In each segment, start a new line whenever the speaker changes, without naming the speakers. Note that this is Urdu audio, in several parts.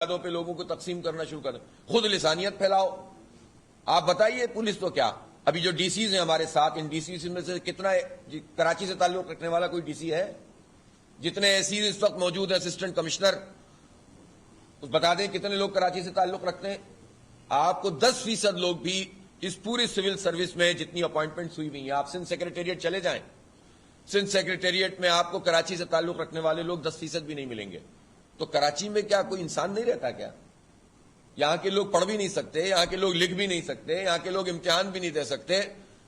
پہ لوگوں کو تقسیم کرنا شروع کر دیں، خود لسانیت پھیلاؤ۔ آپ بتائیے پولیس تو کیا، ابھی جو ڈی سیز ہیں ہمارے ساتھ، ان ڈی سیز میں سے کتنا کراچی سے تعلق رکھنے والا کوئی ڈی سی ہے؟ جتنے اے سیز اس وقت موجود ہیں اسسٹنٹ کمشنر، بتا دیں کتنے لوگ کراچی سے تعلق رکھتے ہیں؟ آپ کو 10% لوگ بھی اس پوری سول سروس میں جتنی اپوائنٹمنٹس ہوئی ہوئی ہیں، آپ سندھ سیکریٹریٹ چلے جائیں، سندھ سیکریٹریٹ میں آپ کو کراچی سے تعلق رکھنے والے لوگ 10% بھی نہیں ملیں گے۔ تو کراچی میں کیا کوئی انسان نہیں رہتا کیا؟ یہاں کے لوگ پڑھ بھی نہیں سکتے، یہاں کے لوگ لکھ بھی نہیں سکتے، یہاں کے لوگ امتحان بھی نہیں دے سکتے،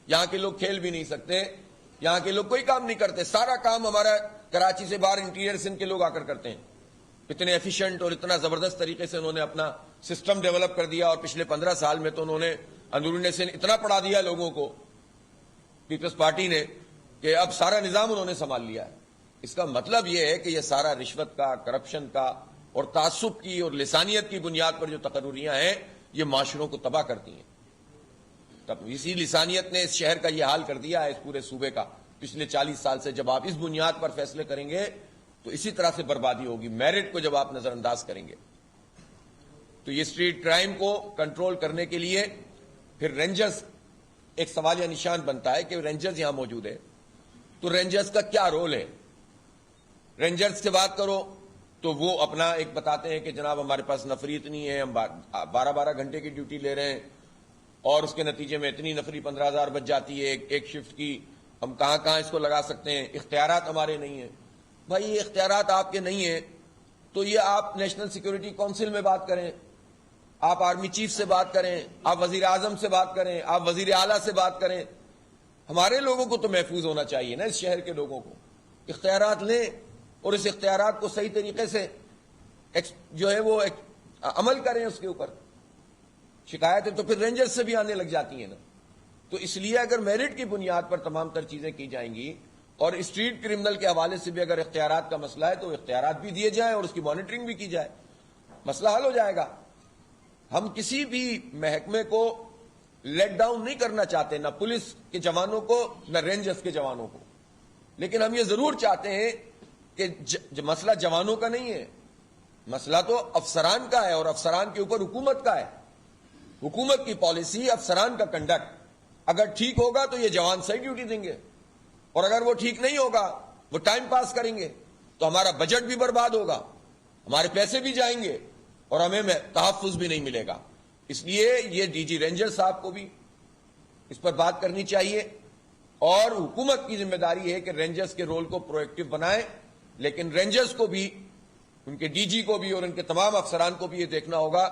یہاں کے لوگ کھیل بھی نہیں سکتے، یہاں کے لوگ کوئی کام نہیں کرتے، سارا کام ہمارا کراچی سے باہر انٹیریئر سندھ کے لوگ آ کر کرتے ہیں۔ اتنے ایفیشینٹ اور اتنا زبردست طریقے سے انہوں نے اپنا سسٹم ڈیولپ کر دیا، اور پچھلے 15 سال میں تو انہوں نے اندرون سندھ اتنا پڑھا دیا لوگوں کو پیپلز پارٹی نے کہ اب سارا نظام انہوں نے سنبھال لیا ہے۔ اس کا مطلب یہ ہے کہ یہ سارا رشوت کا، کرپشن کا اور تعصب کی اور لسانیت کی بنیاد پر جو تقرریاں ہیں یہ معاشروں کو تباہ کرتی ہیں۔ تب اسی لسانیت نے اس شہر کا یہ حال کر دیا ہے، اس پورے صوبے کا پچھلے 40 سال سے۔ جب آپ اس بنیاد پر فیصلے کریں گے تو اسی طرح سے بربادی ہوگی۔ میرٹ کو جب آپ نظر انداز کریں گے تو یہ اسٹریٹ کرائم کو کنٹرول کرنے کے لیے پھر رینجرز ایک سوالیہ نشان بنتا ہے کہ رینجرز یہاں موجود ہے تو رینجرز کا کیا رول ہے؟ رینجرز سے بات کرو تو وہ اپنا ایک بتاتے ہیں کہ جناب ہمارے پاس نفری اتنی ہے، ہم 12 گھنٹے کی ڈیوٹی لے رہے ہیں اور اس کے نتیجے میں اتنی نفری 15,000 بچ جاتی ہے ایک شفٹ کی، ہم کہاں کہاں اس کو لگا سکتے ہیں، اختیارات ہمارے نہیں ہیں۔ بھائی یہ اختیارات آپ کے نہیں ہیں تو یہ آپ نیشنل سیکیورٹی کونسل میں بات کریں، آپ آرمی چیف سے بات کریں، آپ وزیر اعظم سے بات کریں، آپ وزیر اعلیٰ سے بات کریں۔ ہمارے لوگوں کو تو محفوظ ہونا چاہیے نا، اس شہر کے لوگوں کو اختیارات لیں اور اس اختیارات کو صحیح طریقے سے جو ہے وہ عمل کریں اس کے اوپر۔ شکایتیں تو پھر رینجرز سے بھی آنے لگ جاتی ہیں نا۔ تو اس لیے اگر میرٹ کی بنیاد پر تمام تر چیزیں کی جائیں گی اور اسٹریٹ کرمنل کے حوالے سے بھی اگر اختیارات کا مسئلہ ہے تو اختیارات بھی دیے جائیں اور اس کی مانیٹرنگ بھی کی جائے، مسئلہ حل ہو جائے گا۔ ہم کسی بھی محکمے کو لیٹ ڈاؤن نہیں کرنا چاہتے، نہ پولیس کے جوانوں کو نہ رینجرز کے جوانوں کو، لیکن ہم یہ ضرور چاہتے ہیں کہ مسئلہ جوانوں کا نہیں ہے، مسئلہ تو افسران کا ہے اور افسران کے اوپر حکومت کا ہے۔ حکومت کی پالیسی، افسران کا کنڈکٹ اگر ٹھیک ہوگا تو یہ جوان صحیح ڈیوٹی دیں گے، اور اگر وہ ٹھیک نہیں ہوگا، وہ ٹائم پاس کریں گے تو ہمارا بجٹ بھی برباد ہوگا، ہمارے پیسے بھی جائیں گے اور ہمیں تحفظ بھی نہیں ملے گا۔ اس لیے یہ ڈی جی رینجر صاحب کو بھی اس پر بات کرنی چاہیے، اور حکومت کی ذمہ داری ہے کہ رینجرز کے رول کو پروایکٹیو بنائیں، لیکن رینجرز کو بھی، ان کے ڈی جی کو بھی اور ان کے تمام افسران کو بھی یہ دیکھنا ہوگا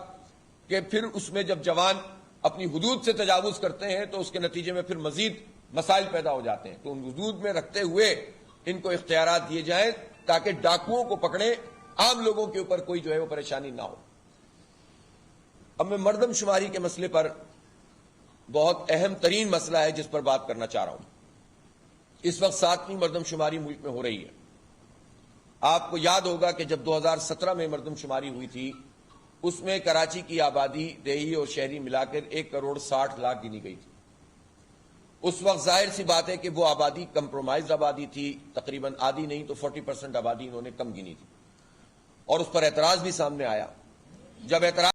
کہ پھر اس میں جب جوان اپنی حدود سے تجاوز کرتے ہیں تو اس کے نتیجے میں پھر مزید مسائل پیدا ہو جاتے ہیں۔ تو ان حدود میں رکھتے ہوئے ان کو اختیارات دیے جائیں تاکہ ڈاکوؤں کو پکڑیں، عام لوگوں کے اوپر کوئی جو ہے وہ پریشانی نہ ہو۔ اب میں مردم شماری کے مسئلے پر، بہت اہم ترین مسئلہ ہے جس پر بات کرنا چاہ رہا ہوں۔ اس وقت 7ویں مردم شماری ملک میں ہو رہی ہے۔ آپ کو یاد ہوگا کہ جب 2017 میں مردم شماری ہوئی تھی اس میں کراچی کی آبادی دیہی اور شہری ملا کر 1,60,00,000 گنی گئی تھی۔ اس وقت ظاہر سی بات ہے کہ وہ آبادی کمپرومائز آبادی تھی، تقریباً آدھی نہیں تو 40% آبادی انہوں نے کم گنی تھی، اور اس پر اعتراض بھی سامنے آیا۔ جب اعتراض